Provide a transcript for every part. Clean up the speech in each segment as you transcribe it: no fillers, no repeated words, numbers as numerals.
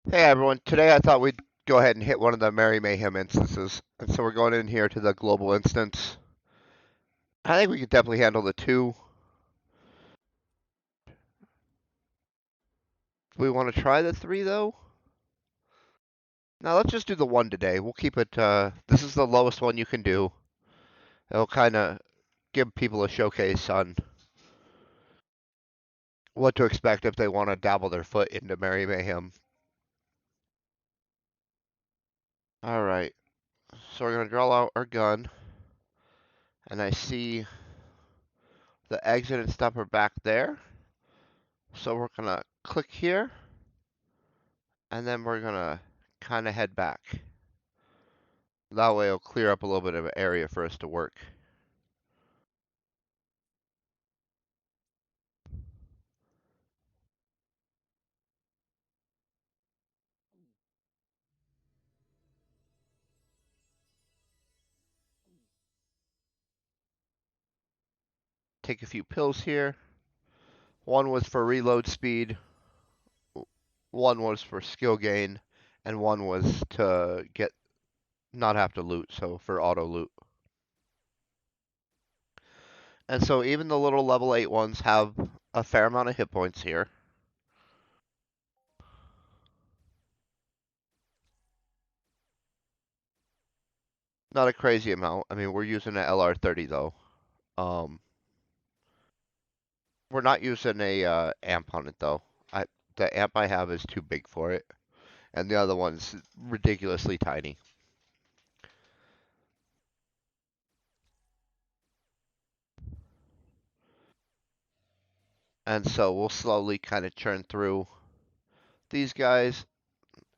Hey everyone, today I thought we'd go ahead and hit one of the Merry Mayhem instances. And so we're going in here to the global instance. I think we could definitely handle the two. Do we want to try the three though? Now let's just do the one today. We'll keep it, this is the lowest one you can do. It'll kind of give people a showcase on what to expect if they want to dabble their foot into Merry Mayhem. Alright, so we're going to draw out our gun. And I see the exit and stuff are back there. So we're going to click here. And then we're gonna kind of head back. That way it'll clear up a little bit of an area for us to work. Take a few pills here. One was for reload speed, one was for skill gain, and one was to get not have to loot, so for auto loot. And so even the little level 8 ones have a fair amount of hit points here. Not a crazy amount. I mean, we're using an LR30 though. Um, we're not using a amp on it though. The amp I have is too big for it, and the other one's ridiculously tiny. And so we'll slowly kind of churn through these guys.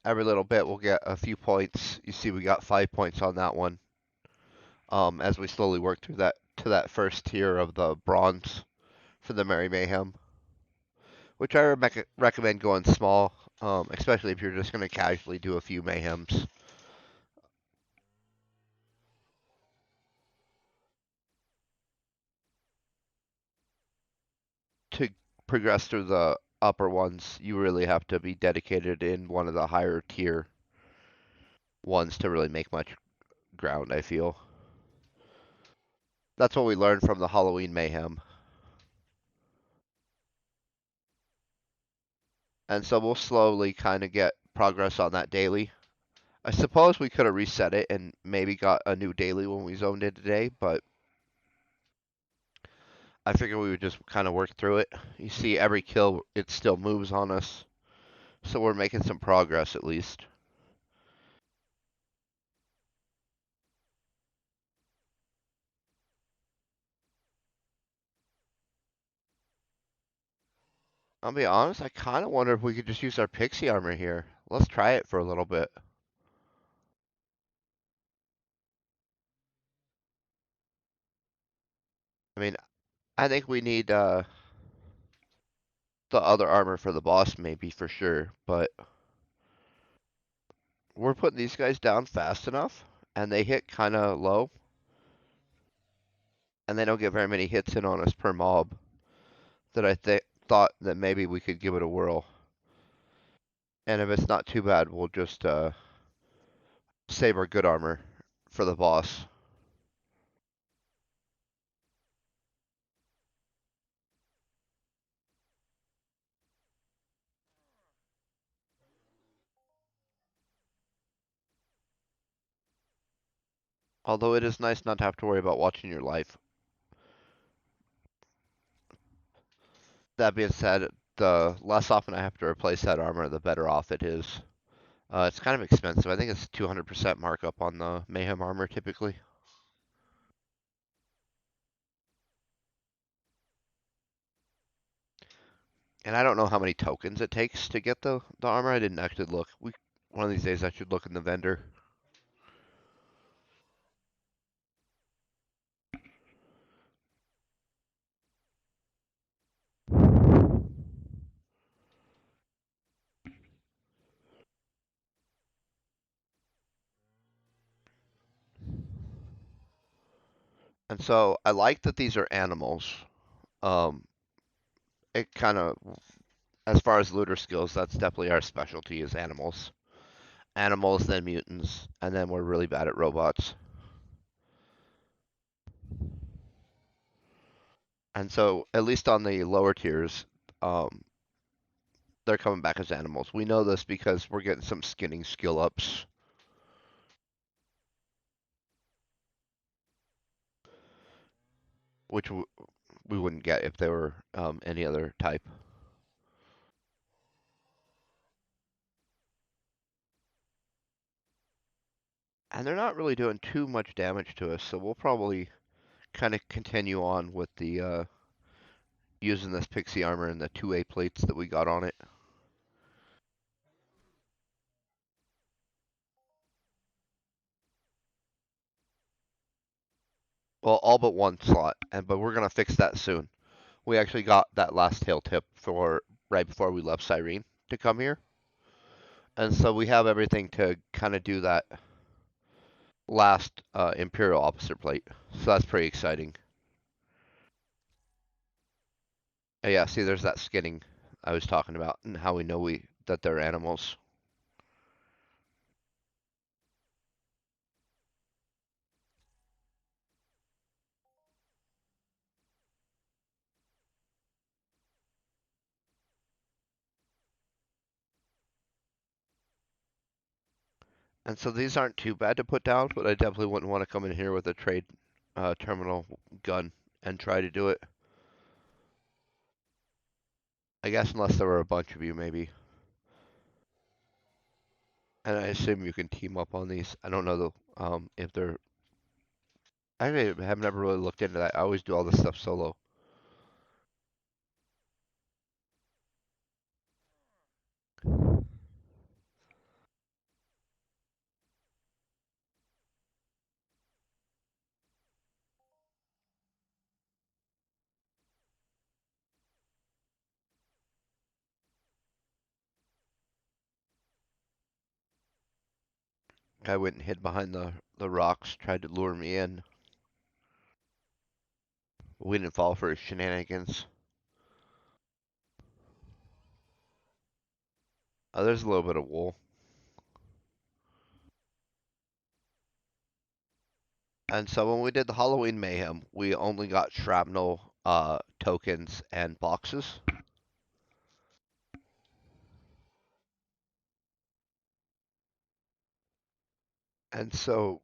Every little bit we'll get a few points. You see we got 5 points on that one. As we slowly work through that to that first tier of the bronze for the Merry Mayhem, which I recommend going small, especially if you're just going to casually do a few Mayhems. To progress through the upper ones, you really have to be dedicated in one of the higher tier ones to really make much ground, I feel. That's what we learned from the Halloween Mayhem. And so we'll slowly kind of get progress on that daily. I suppose we could have reset it and maybe got a new daily when we zoned in today, but I figured we would just kind of work through it. You see, every kill, it still moves on us. So we're making some progress at least. I'll be honest, I kind of wonder if we could just use our pixie armor here. Let's try it for a little bit. I mean, I think we need the other armor for the boss, maybe for sure, but we're putting these guys down fast enough, and they hit kind of low, and they don't get very many hits in on us per mob, that thought that maybe we could give it a whirl. And if it's not too bad, we'll just save our good armor for the boss. Although it is nice not to have to worry about watching your life. That being said, the less often I have to replace that armor, the better off it is. It's kind of expensive. I think it's 200% markup on the Mayhem armor typically. And I don't know how many tokens it takes to get the armor. I didn't actually look. One of these days I should look in the vendor. And so I like that these are animals. Um, it kind of As far as looter skills, that's definitely our specialty is animals. Animals, then mutants, and then we're really bad at robots. And so, at least on the lower tiers, um, they're coming back as animals. We know this because we're getting some skinning skill ups, which we wouldn't get if they were any other type. And they're not really doing too much damage to us, so we'll probably kind of continue on with the using this pixie armor and the 2A plates that we got on it. Well, all but one slot, and but we're gonna fix that soon. We actually got that last tail tip for right before we left Cyrene to come here, and so we have everything to kind of do that last Imperial officer plate. So that's pretty exciting. Yeah, see, there's that skinning I was talking about, and how we know we that they're animals. And so these aren't too bad to put down, but I definitely wouldn't want to come in here with a trade terminal gun and try to do it. I guess unless there were a bunch of you, maybe. And I assume you can team up on these. I don't know the if they're. I have never really looked into that. I always do all this stuff solo. I went and hid behind the rocks, tried to lure me in. We didn't fall for his shenanigans. There's a little bit of wool. And so when we did the Halloween Mayhem, we only got shrapnel tokens and boxes. And so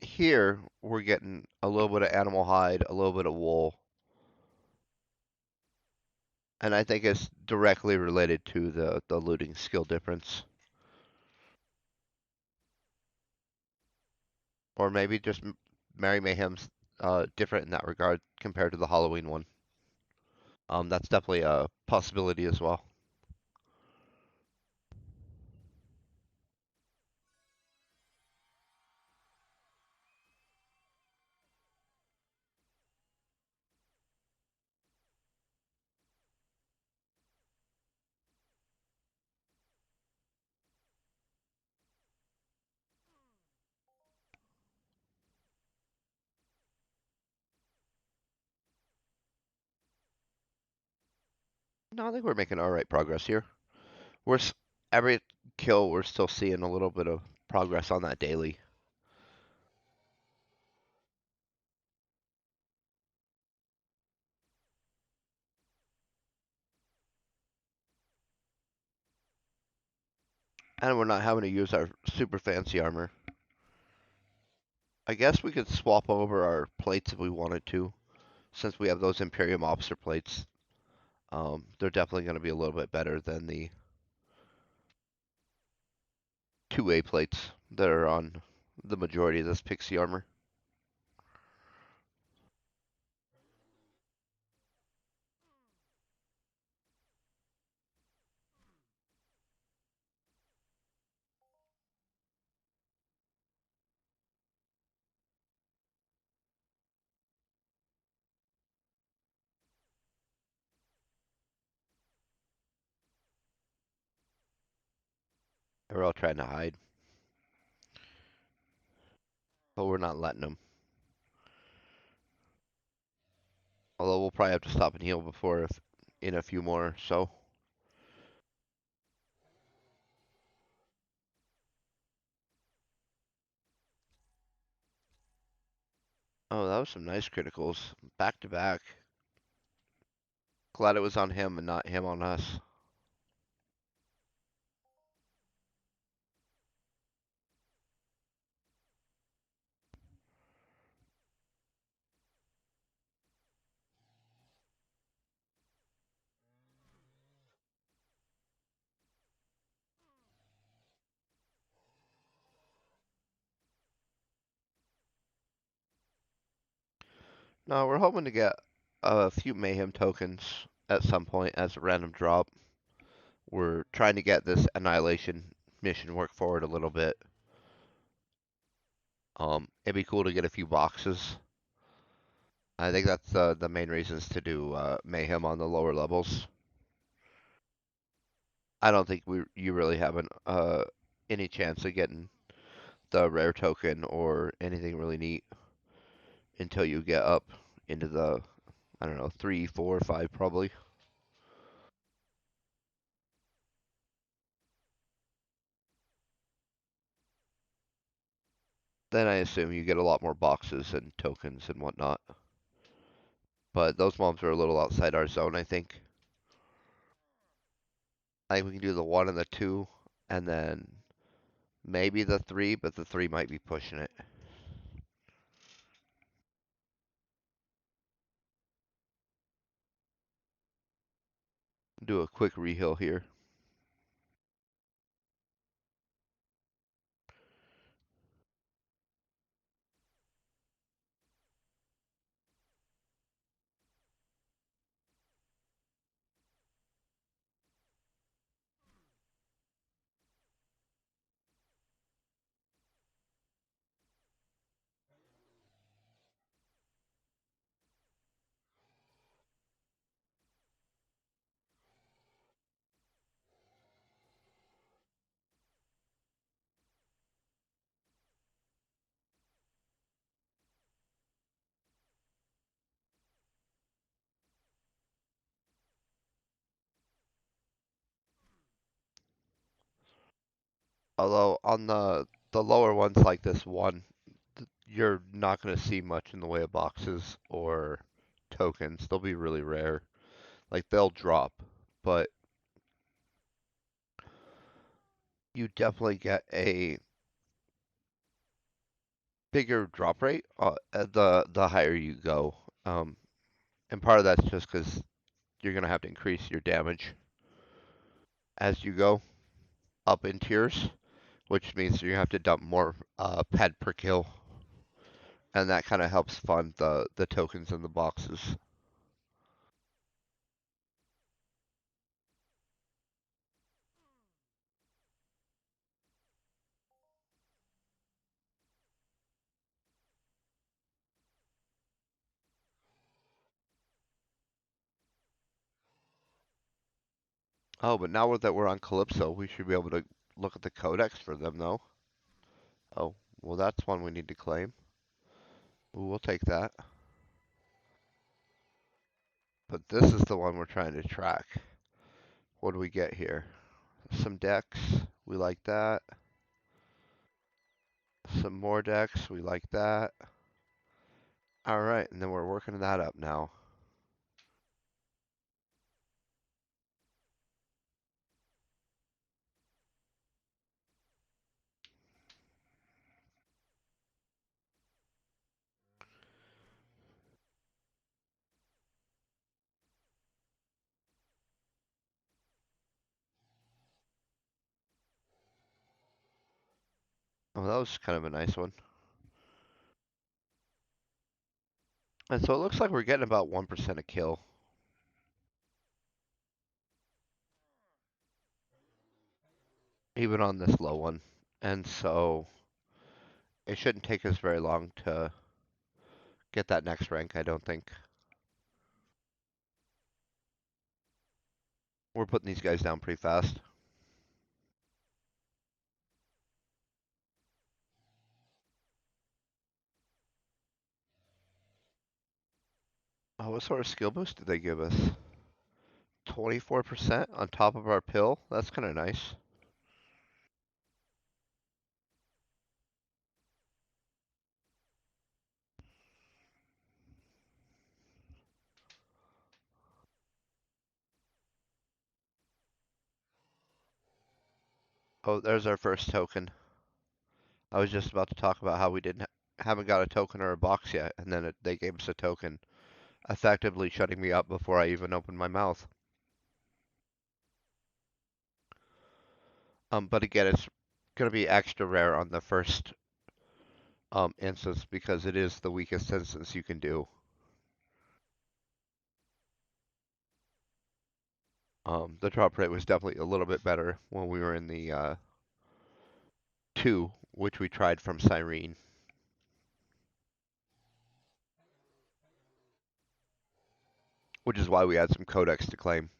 here we're getting a little bit of animal hide, a little bit of wool, and I think it's directly related to the looting skill difference, or maybe just Merry Mayhem's different in that regard compared to the Halloween one. That's definitely a possibility as well. No, I think we're making all right progress here. We're every kill we're still seeing a little bit of progress on that daily. And we're not having to use our super fancy armor. I guess we could swap over our plates if we wanted to, since we have those Imperium officer plates. They're definitely going to be a little bit better than the 2A plates that are on the majority of this pixie armor. They're all trying to hide, but we're not letting them. Although we'll probably have to stop and heal before if, in a few more, so. Oh, that was some nice criticals. Back to back. Glad it was on him and not him on us. No, we're hoping to get a few Mayhem tokens at some point as a random drop. We're trying to get this Annihilation mission work forward a little bit. It'd be cool to get a few boxes. I think that's the main reasons to do Mayhem on the lower levels. I don't think you really have any chance of getting the rare token or anything really neat until you get up into the, I don't know, 3, 4, 5 probably. Then I assume you get a lot more boxes and tokens and whatnot. But those mobs are a little outside our zone, I think. I think we can do the 1 and the 2, and then maybe the 3, but the 3 might be pushing it. Do a quick reheal here. Although on the lower ones like this one, you're not going to see much in the way of boxes or tokens. They'll be really rare. Like they'll drop, but you definitely get a bigger drop rate the higher you go. Um, and part of that's just because you're going to have to increase your damage as you go up in tiers, which means you have to dump more ped per kill, and that kind of helps fund the tokens in the boxes. Oh, but now that we're on Calypso, we should be able to look at the codex for them, though. Oh, well, that's one we need to claim. Ooh, we'll take that. But this is the one we're trying to track. What do we get here? Some decks. We like that. Some more decks. We like that. All right, and then we're working that up now. Oh, that was kind of a nice one. And so it looks like we're getting about 1% a kill, even on this low one. And so it shouldn't take us very long to get that next rank, I don't think. We're putting these guys down pretty fast. Oh, what sort of skill boost did they give us? 24% on top of our pill? That's kind of nice. Oh, there's our first token. I was just about to talk about how we haven't got a token or a box yet, and then they gave us a token, effectively shutting me up before I even opened my mouth. But again, it's gonna be extra rare on the first instance because it is the weakest instance you can do. The drop rate was definitely a little bit better when we were in the 2, which we tried from Cyrene, which is why we had some codex to claim.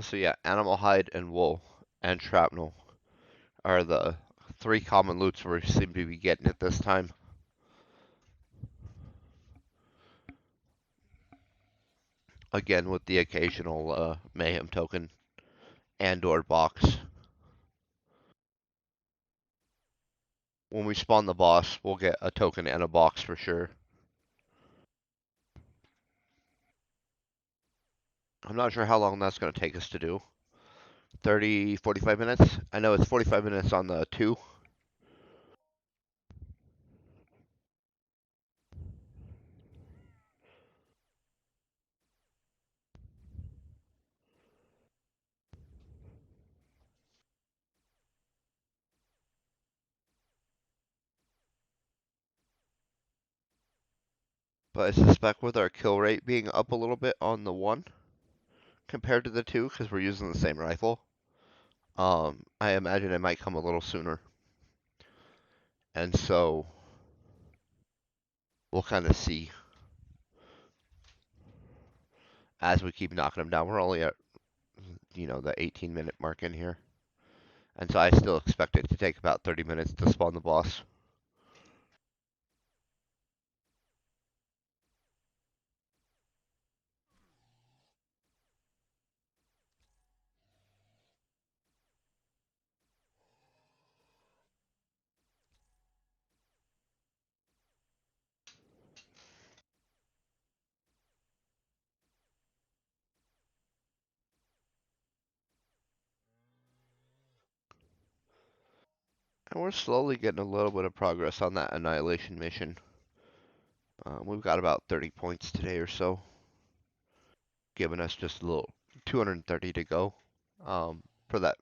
So yeah, animal hide and wool and shrapnel are the 3 common loots we seem to be getting at this time. Again, with the occasional Mayhem token and or box. When we spawn the boss, we'll get a token and a box for sure. I'm not sure how long that's going to take us to do. 30, 45 minutes? I know it's 45 minutes on the 2. But I suspect with our kill rate being up a little bit on the 1 compared to the 2, because we're using the same rifle, I imagine it might come a little sooner. And so we'll kind of see as we keep knocking them down. We're only at, the 18-minute mark in here. And so I still expect it to take about 30 minutes to spawn the boss. And we're slowly getting a little bit of progress on that Annihilation mission. We've got about 30 points today or so, giving us just a little 230 to go for that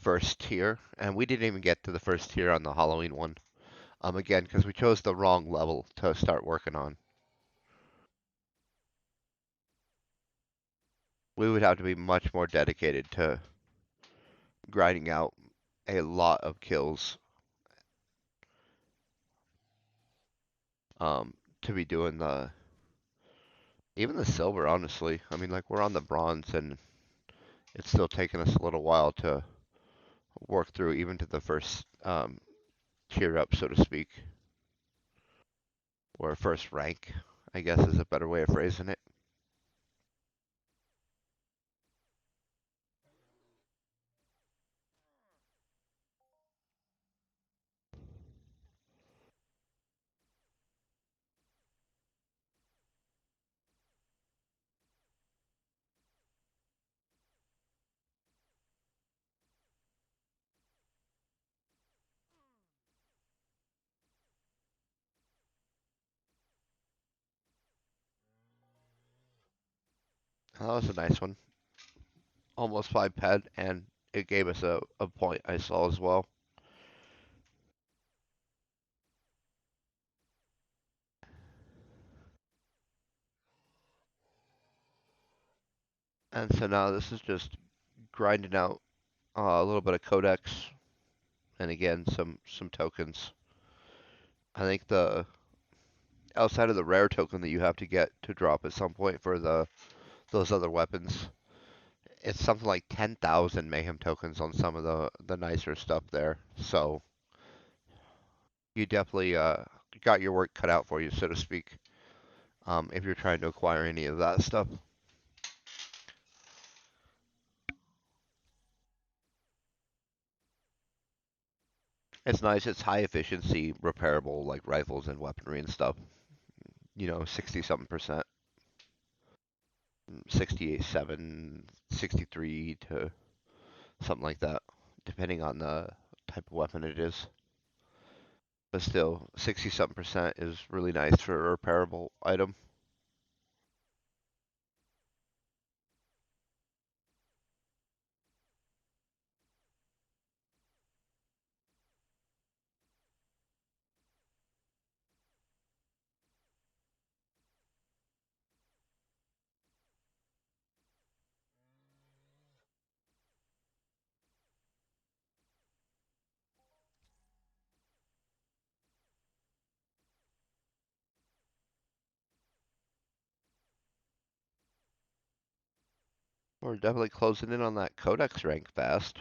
first tier. And we didn't even get to the first tier on the Halloween one. Again, because we chose the wrong level to start working on. We would have to be much more dedicated to grinding out a lot of kills to be doing even the silver, honestly. I mean, like, we're on the bronze, and it's still taking us a little while to work through even to the first tier up, so to speak, or first rank, I guess is a better way of phrasing it. That was a nice one. Almost 5 ped, and it gave us a point I saw as well. And so now this is just grinding out a little bit of codex, and again some tokens. I think the outside of the rare token that you have to get to drop at some point for the those other weapons, it's something like 10,000 mayhem tokens on some of the nicer stuff there. So you definitely got your work cut out for you, so to speak, if you're trying to acquire any of that stuff. It's nice. It's high efficiency, repairable, like rifles and weaponry and stuff. 60 something percent, 68, 7, 63 to something like that, depending on the type of weapon it is. But still, 60 something percent is really nice for a repairable item. We're definitely closing in on that codex rank fast.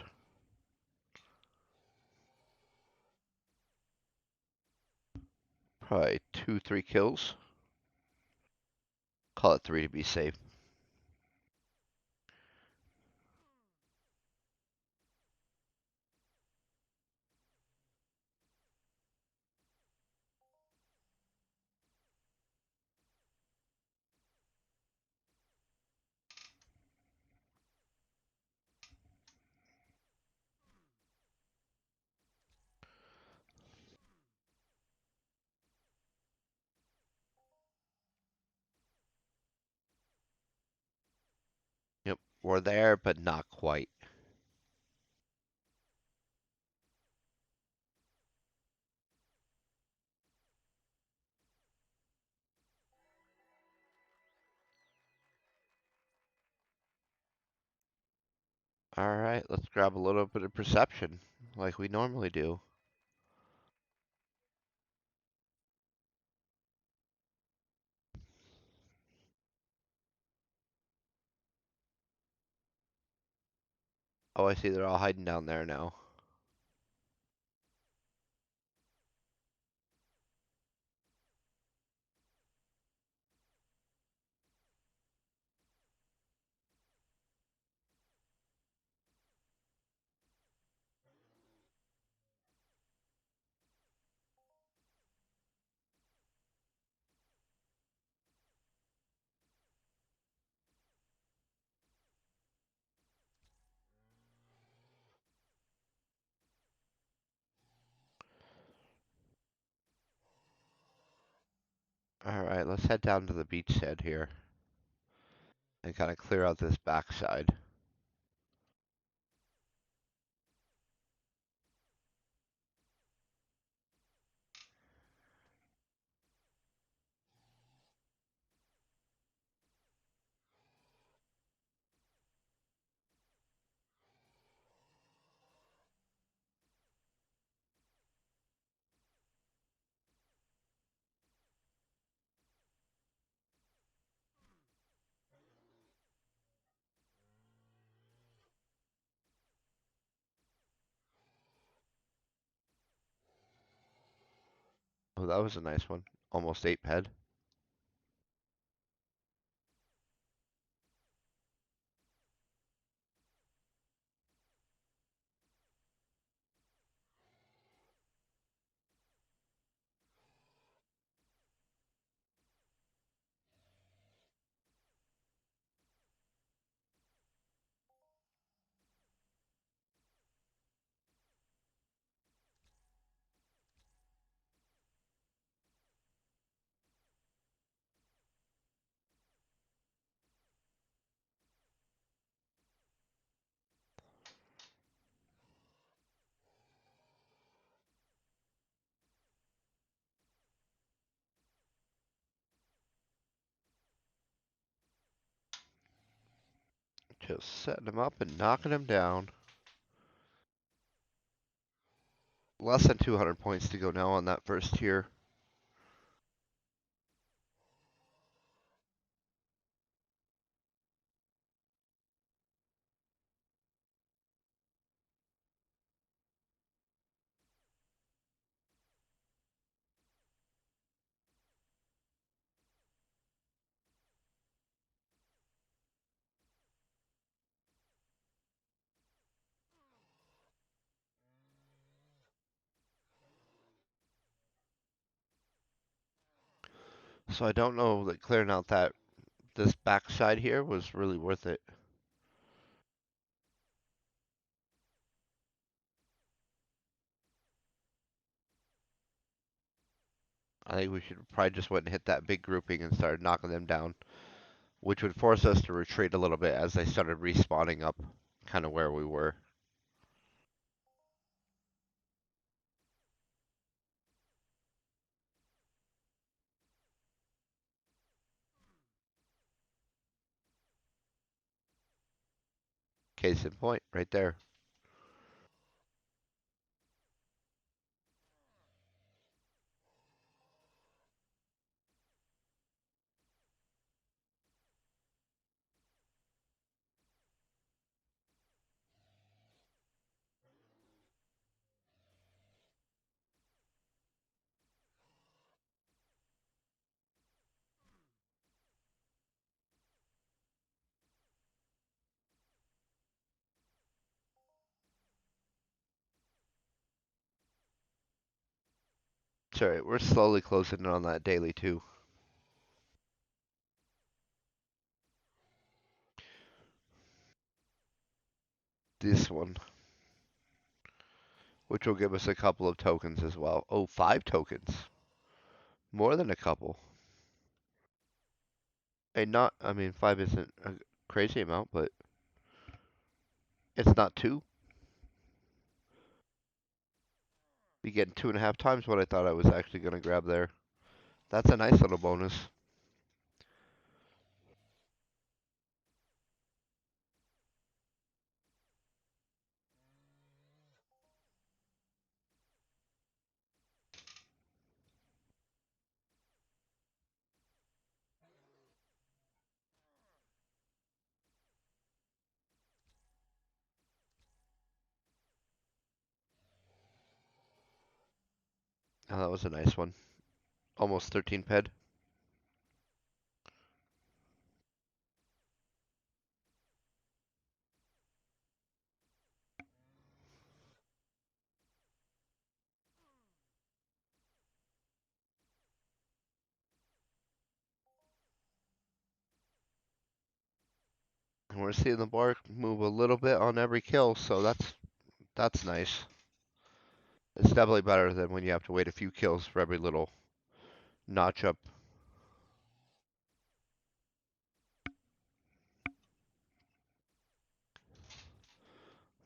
Probably 2, 3 kills. Call it 3 to be safe. Yep, we're there, but not quite. Alright, let's grab a little bit of perception, like we normally do. Oh, I see they're all hiding down there now. Alright, let's head down to the beachhead here and kind of clear out this backside. Oh, that was a nice one. Almost 8 ped. Just setting him up and knocking him down. Less than 200 points to go now on that first tier. So I don't know that clearing out this backside here was really worth it. I think we should probably just went and hit that big grouping and started knocking them down, which would force us to retreat a little bit as they started respawning up kind of where we were. Case in point, right there. Sorry, we're slowly closing in on that daily too. This one, which will give us a couple of tokens as well. Oh, 5 tokens. More than a couple. And not, I mean, 5 isn't a crazy amount, but it's not 2. Be getting 2.5 times what I thought I was actually going to grab there. That's a nice little bonus. Oh, that was a nice one. Almost 13 ped. And we're seeing the bar move a little bit on every kill, so that's nice. It's definitely better than when you have to wait a few kills for every little notch up.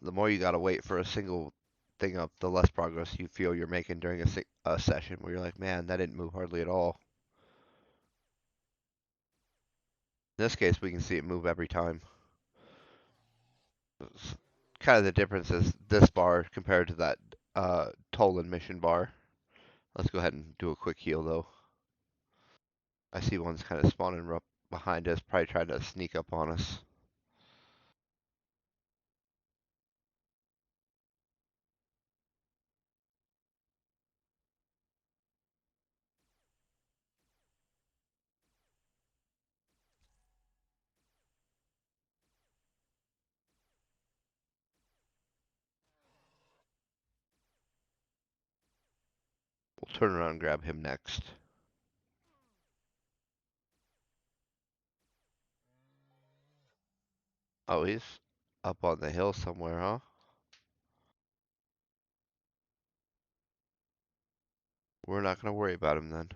The more you gotta wait for a single thing up, the less progress you feel you're making during a session where you're like, man, that didn't move hardly at all. In this case, we can see it move every time. It's kind of the difference is this bar compared to that Tolan mission bar. Let's go ahead and do a quick heal though. I see one's kind of spawning up behind us, probably trying to sneak up on us. We'll turn around and grab him next. Oh, he's up on the hill somewhere, huh? We're not going to worry about him then.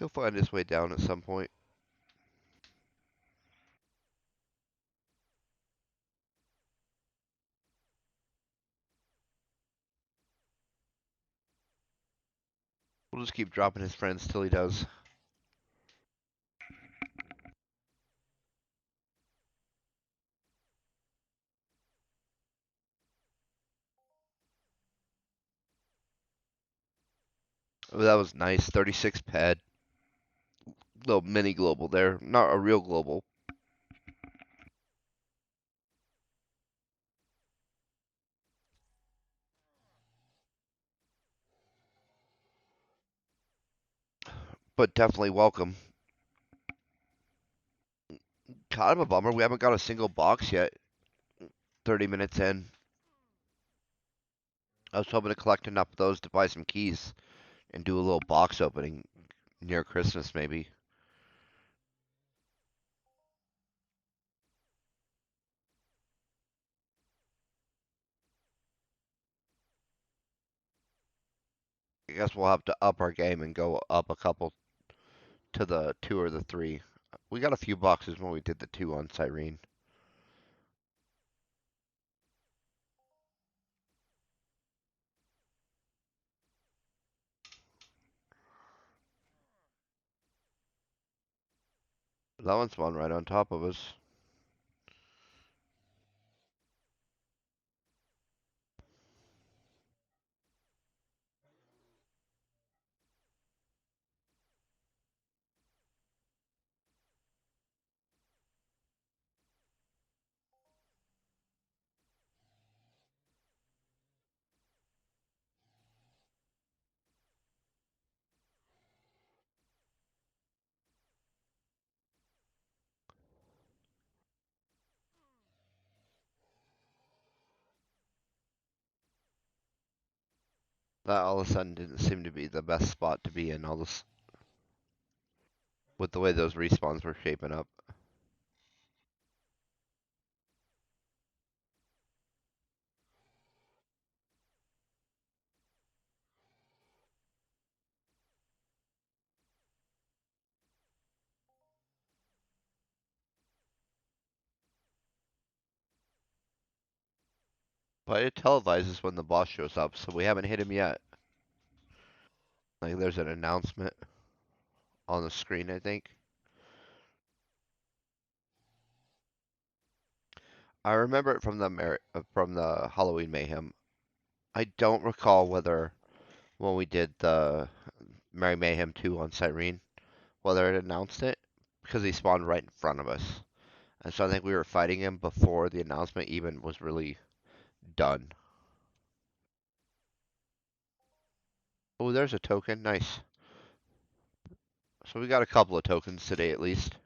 He'll find his way down at some point. We'll just keep dropping his friends till he does. Oh, that was nice. 36 ped. Little mini global there. Not a real global. But definitely welcome. Kind of a bummer. We haven't got a single box yet. 30 minutes in. I was hoping to collect enough of those to buy some keys and do a little box opening near Christmas, maybe. I guess we'll have to up our game and go up a couple to the 2 or the 3. We got a few boxes when we did the 2 on Cyrene. That one spawned right on top of us. That all of a sudden didn't seem to be the best spot to be in all this with the way those respawns were shaping up. But it televises when the boss shows up, so we haven't hit him yet. Like there's an announcement on the screen, I think. I remember it from from the Halloween Mayhem. I don't recall whether when we did the Merry Mayhem 2 on Cyrene, whether it announced it because he spawned right in front of us. And so I think we were fighting him before the announcement even was really done. Oh, there's a token. Nice. So we got a couple of tokens today at least.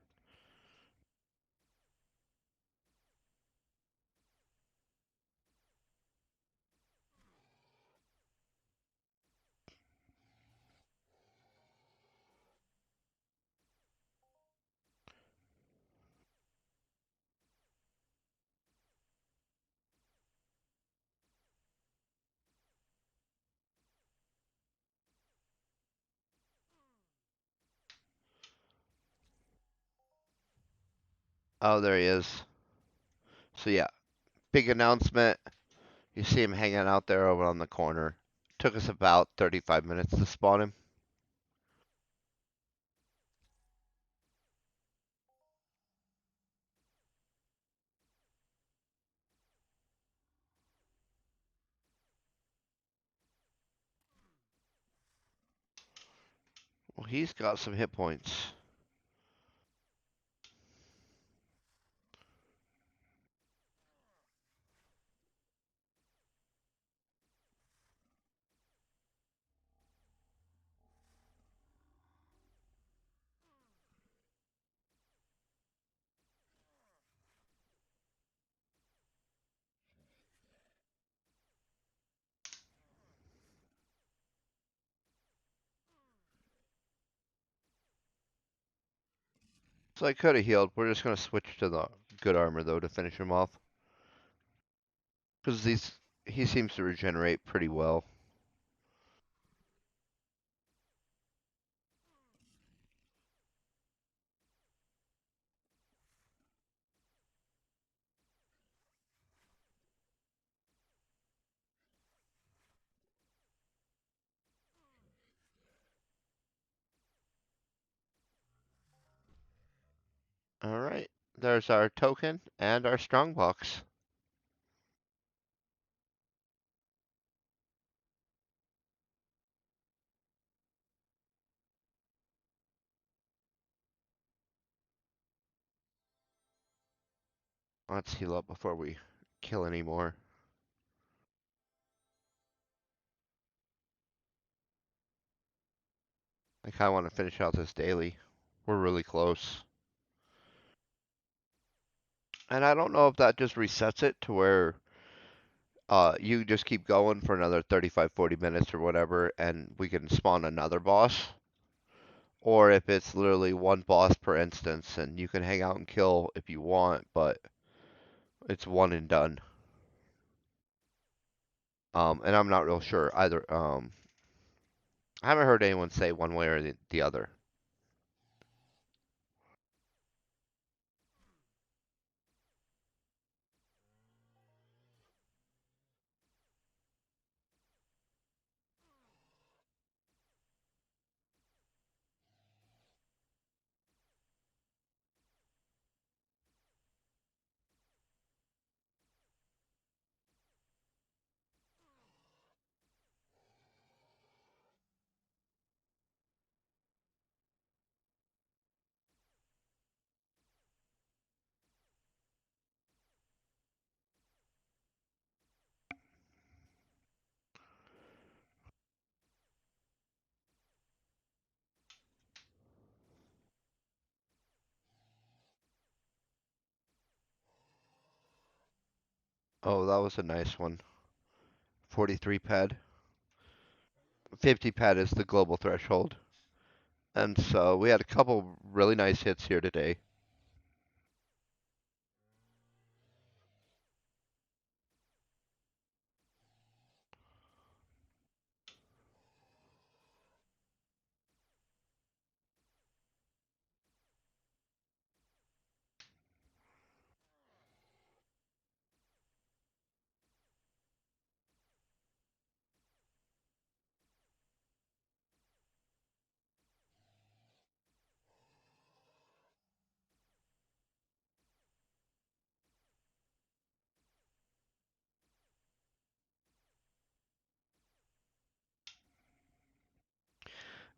Oh, there he is. So yeah, big announcement. You see him hanging out there over on the corner. Took us about 35 minutes to spawn him. Well, he's got some hit points. So I could have healed. We're just going to switch to the good armor, though, to finish him off. Because he seems to regenerate pretty well. All right. There's our token and our strongbox. Let's heal up before we kill any more. I kind of want to finish out this daily. We're really close. And I don't know if that just resets it to where you just keep going for another 35, 40 minutes or whatever, and we can spawn another boss. Or if it's literally one boss per instance, and you can hang out and kill if you want, but it's one and done. And I'm not real sure either. I haven't heard anyone say one way or the other. Oh, that was a nice one. 43 ped. 50 ped is the global threshold. And so we had a couple really nice hits here today.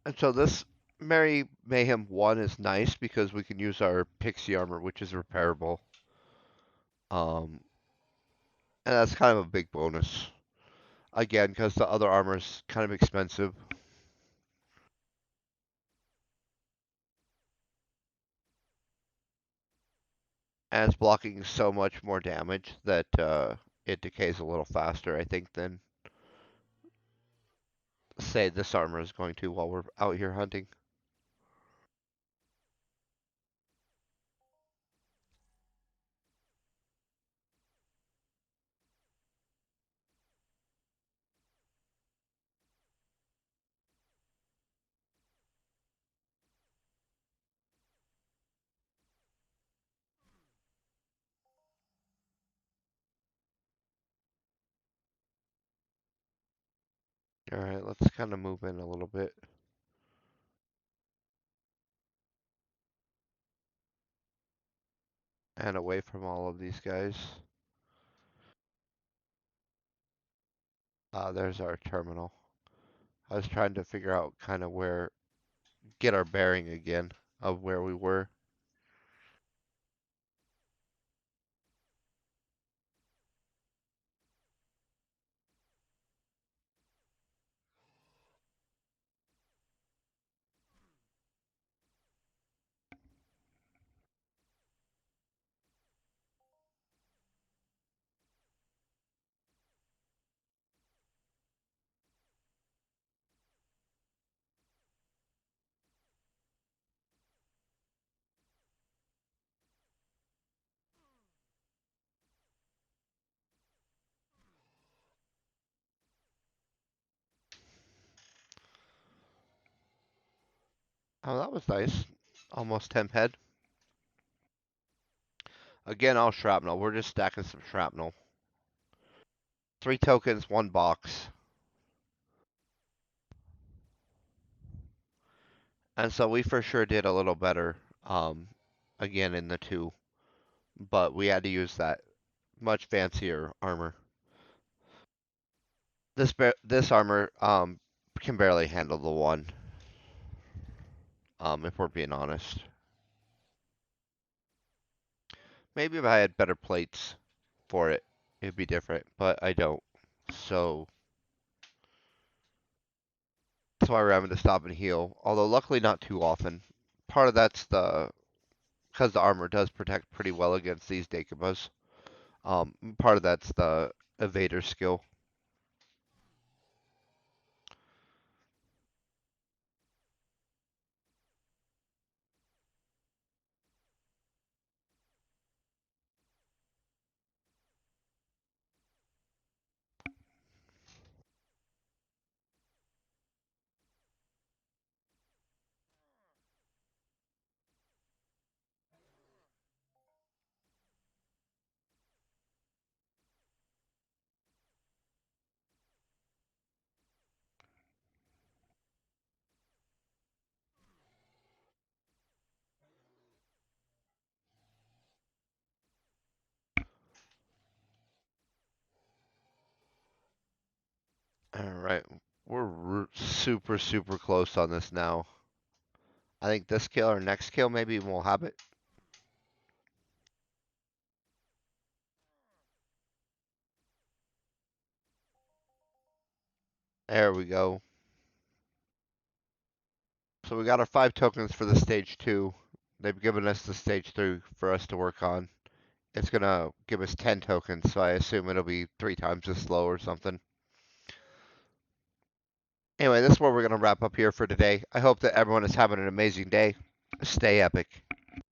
And so this Mary Mayhem 1 is nice because we can use our pixie armor, which is repairable. Um, and that's kind of a big bonus. Again, because the other armor is kind of expensive. And it's blocking so much more damage that it decays a little faster, I think, than, say, this armor is going to while we're out here hunting. Alright, let's kind of move in a little bit and away from all of these guys. There's our terminal. I was trying to figure out kind of where, get our bearing again of where we were. Oh, that was nice. Almost 10 head. Again, all shrapnel. We're just stacking some shrapnel. 3 tokens, 1 box. And so we for sure did a little better. again in the 2, but we had to use that much fancier armor. This armor can barely handle the 1, if we're being honest. Maybe if I had better plates for it, it'd be different, but I don't. So that's why we're having to stop and heal. Although luckily not too often. Part of that's because the armor does protect pretty well against these daikibas. Part of that's the evader skill. Alright, we're super, super close on this now. I think this kill or next kill maybe we'll have it. There we go. So we got our 5 tokens for the stage 2. They've given us the stage 3 for us to work on. It's gonna give us 10 tokens, so I assume it'll be 3 times as slow or something. Anyway, this is where we're gonna wrap up here for today. I hope that everyone is having an amazing day. Stay epic.